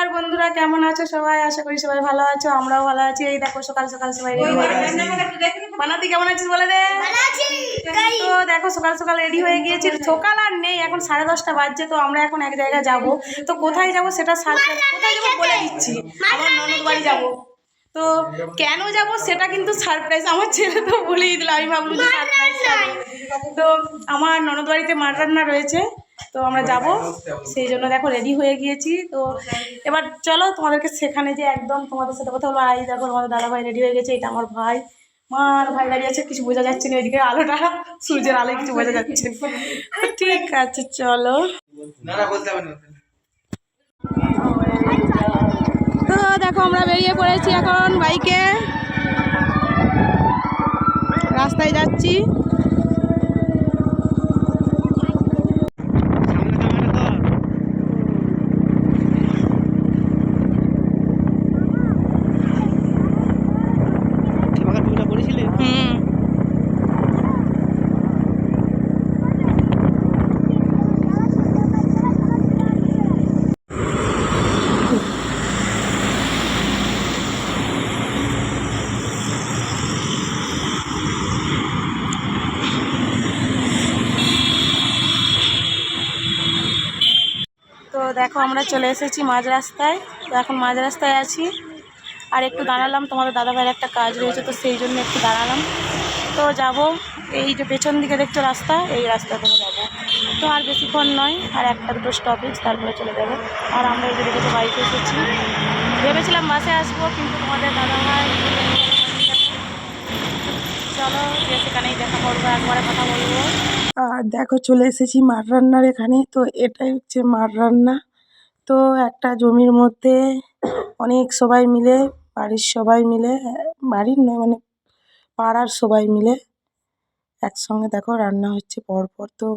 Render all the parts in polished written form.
নমস্কার বন্ধুরা, কেমন আছো সবাই? আশা করি সবাই ভালো আছো, আমরাও ভালো আছি। এই দেখো সকাল সকাল সবাই রেডি হয়ে গেছে। বানাতি কেমন আছিস বলে দে। তো দেখো সকাল সকাল রেডি হয়ে গিয়েছি। সকাল আর নেই, এখন 10:30 বাজছে। তো আমরা এখন এক জায়গায় যাব। তো কোথায় যাব সেটা সারপ্রাইজ, কোথায় যাবো বলে দিচ্ছি। আমার ননদ বাড়ি যাব। তো কেন যাব সেটা কিন্তু সারপ্রাইজ। আমার ছেলে তো বলেই দিল, আমি ভাবলাম যে সারপ্রাইজ। তো আমার ননদ বাড়িতে মাছ রান্না রয়েছে, তো আমরা যাব, সেই জন্য দেখো রেডি হয়ে গিয়েছি। তো এবার চলো তোমাদেরকে সেখানে যে একদম তোমাদের সাথে কথা বলো। এই দেখো তোমাদের দাদা ভাই রেডি হয়ে গেছে, এটা আমার ভাই। মার ভাই দাঁড়িয়ে আছে, কিছু বোঝা যাচ্ছে না, এদিকে আলোটা সূর্যের আলোয় কিছু বোঝা যাচ্ছে। ঠিক আছে চলো। তো দেখো আমরা বেরিয়ে পড়েছি এখন বাইকে, রাস্তায় যাচ্ছি। তো দেখো আমরা চলে এসেছি মাঝ রাস্তায়। তো এখন মাঝ রাস্তায় আছি, আর একটু দাঁড়ালাম, তোমাদের দাদাভাইয়ের একটা কাজ রয়েছে, তো সেই জন্য একটু দাঁড়ালাম। তো যাব, এই যে পেছন দিকে দেখছো রাস্তা, এই রাস্তা থেকে যাবো। তো আর বেশিক্ষণ নয়, আর একটা দুটো স্টপেজ, তারপরে চলে যাবো। আর আমরা এই যে দেখেছো বাইকে এসেছি। ভেবেছিলাম বাসে আসবো, কিন্তু তোমাদের দাদাভাই চলো যে সেখানেই দেখা করবো, একবারে কথা বলবো। আর দেখো চলে এসেছি মার রান্নার এখানে। তো এটাই হচ্ছে মার রান্না। তো একটা জমির মধ্যে অনেক সবাই মিলে, বাড়ির সবাই মিলে, বাড়ির নয় মানে পাড়ার সবাই মিলে একসঙ্গে দেখো রান্না হচ্ছে পরপর। তো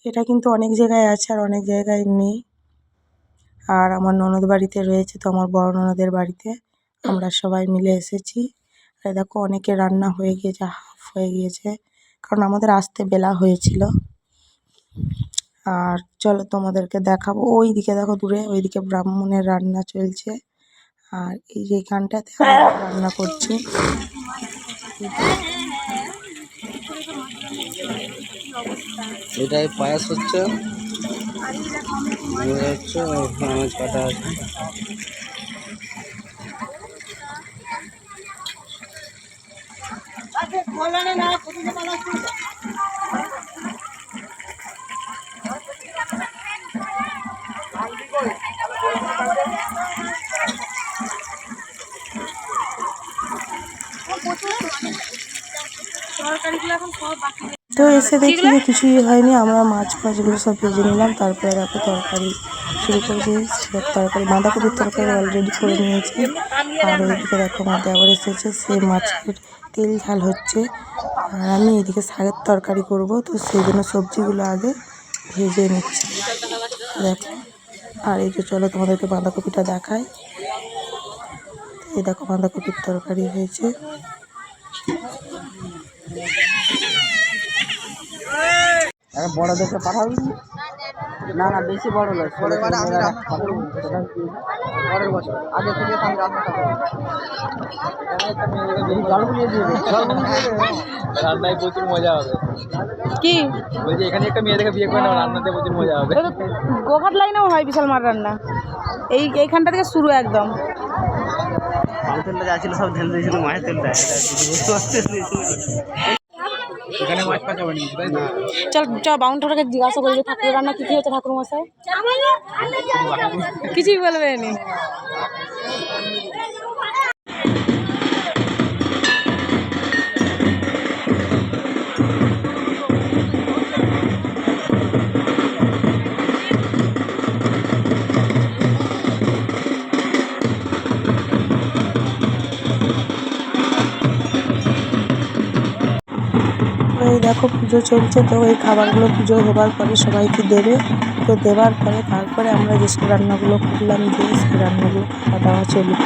এটা কিন্তু অনেক জায়গায় আছে আর অনেক জায়গায় নেই। আর আমার ননদ বাড়িতে রয়েছে, তো আমার বড় ননদের বাড়িতে আমরা সবাই মিলে এসেছি। আর দেখো অনেকে রান্না হয়ে গিয়েছে, হাফ হয়ে গিয়েছে, কারণ আমাদের আসতে বেলা হয়েছিল। আর চলো তোমাদেরকে দেখাবো, ওই দিকে দেখো দূরে, ওইদিকে ব্রাহ্মণের রান্না চলছে। আর এই যে এখানটাতে আমরা রান্না করছি। এটাই পায়াস হচ্ছে, মাছ কাটা আছে। তো এসে দেখি যে কিছুই হয়নি, আমরা মাছ ফাছগুলো সব ভেজে নিলাম। তারপরে দেখো তরকারি শুরু করেছি। তরকারি বাঁধাকপির তরকারি অলরেডি করে নিয়েছি। আর ওইদিকে দেখো আমার দেওয়ার এসেছে, সে মাছের তেল ঝাল হচ্ছে। আর আমি এদিকে শাকের তরকারি করব, তো সেই জন্য সবজিগুলো আগে ভেজে নিচ্ছি দেখো। আর এই যে চলো তোমাদেরকে বাঁধাকপিটা দেখায়। এই দেখো বাঁধাকপির তরকারি হয়েছে। বড় দেখে পাঠাবি না, না বেশি বড় নয়, পরের বছর আগে থেকে রান্নায় প্রচুর মজা হবে। কি বলছি এখানে একটা মেয়ে দেখে বিয়ে করে নেবো, রান্নাতে প্রচুর মজা হবে। গোঘাট লাইনেও হয় বিশাল মার রান্না, এইখানটা থেকে শুরু একদম। মাছের তেলটা যা ছিল সব ঢেলে দিয়েছিল, মাছের তেলটা এখানে মাছ পাচাবে নি। চল চল বাউন্ডারকে জিজ্ঞাসা করি যে ঠাকুর রান্না কী কী হচ্ছে ঠাকুর মশাই। কিছুই বলবে নি। এই দেখো পুজো চলছে, তো এই খাবারগুলো পুজো হবার পরে সবাইকে দেবে। তো দেওয়ার পরে তারপরে আমরা যেসব রান্নাগুলো করলাম দিয়ে সেই রান্নাগুলো খাওয়া দাওয়া চলবে।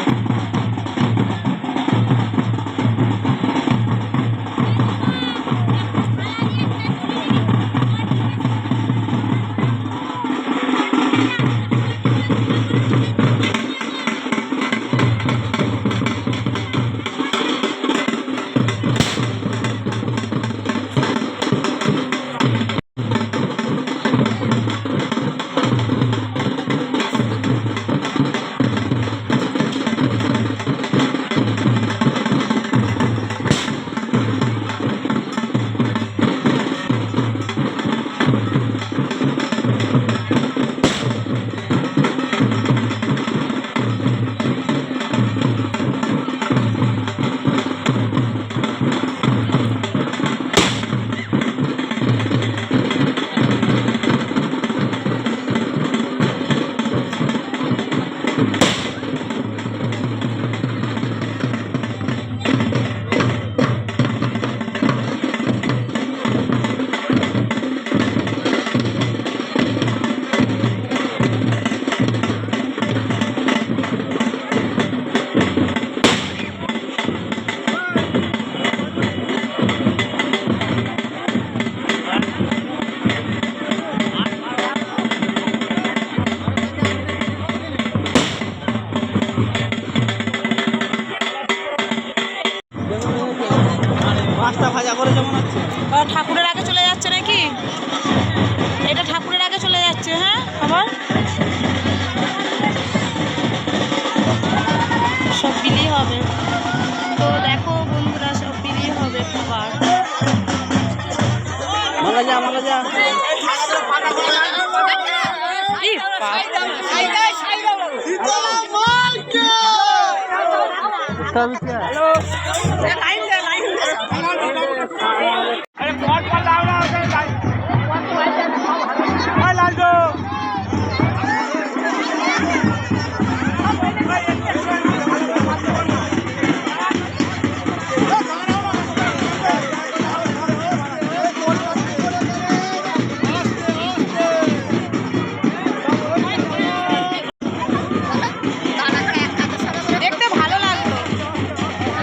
দেখতে ভালো লাগতো,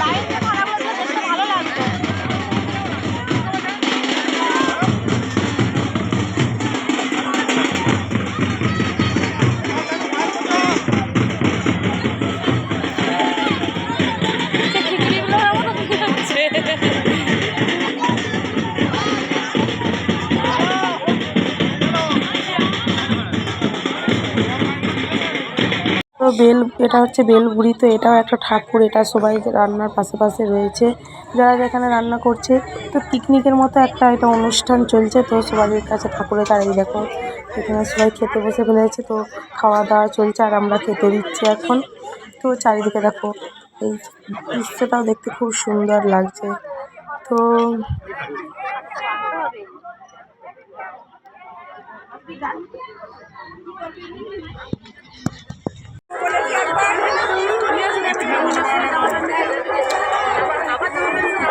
লাইনটা খারাপ হলে দেখতে ভালো লাগতো। তো এটা হচ্ছে বেলগুড়ি। তো এটাও একটা ঠাকুর, এটা সবাই রান্নার পাশে পাশে রয়েছে যারা যেখানে রান্না করছে। তো পিকনিকের মতো একটা এটা অনুষ্ঠান চলছে, তো সবাই কাছে ঠাকুরের কাছে দেখো এখানে সবাই খেতে বসে ফেলেছে। তো খাওয়া দাওয়া চলছে আর আমরা খেতে দিচ্ছি এখন। তো চারিদিকে দেখো এই দৃশ্যটাও দেখতে খুব সুন্দর লাগছে। তো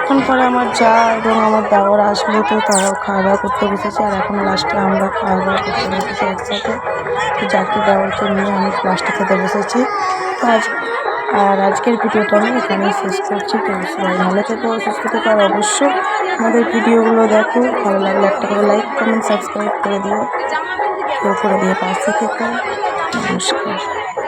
এখন পরে আমার যা এবং আমার দেওয়ার আসলে তো তারাও খাওয়া দাওয়া করতে বসেছে, আর এখন লাস্টে আমরা খাওয়া দাওয়া করতে বসেছি একসাথে। তো যাকে দেওয়ারকে নিয়ে আমি লাস্টে খেতে বসেছি। তো আজকের ভিডিওটা আমি এখানেই শেষ করছি। তো সবাই ভালো থেকো, সুস্থ থেকো, আর অবশ্যই আমাদের ভিডিওগুলো দেখো। ভালো লাগলে একটা করে লাইক কমেন্ট সাবস্ক্রাইব করে দিও, করে দিয়ে পাশে থেকো। নমস্কার।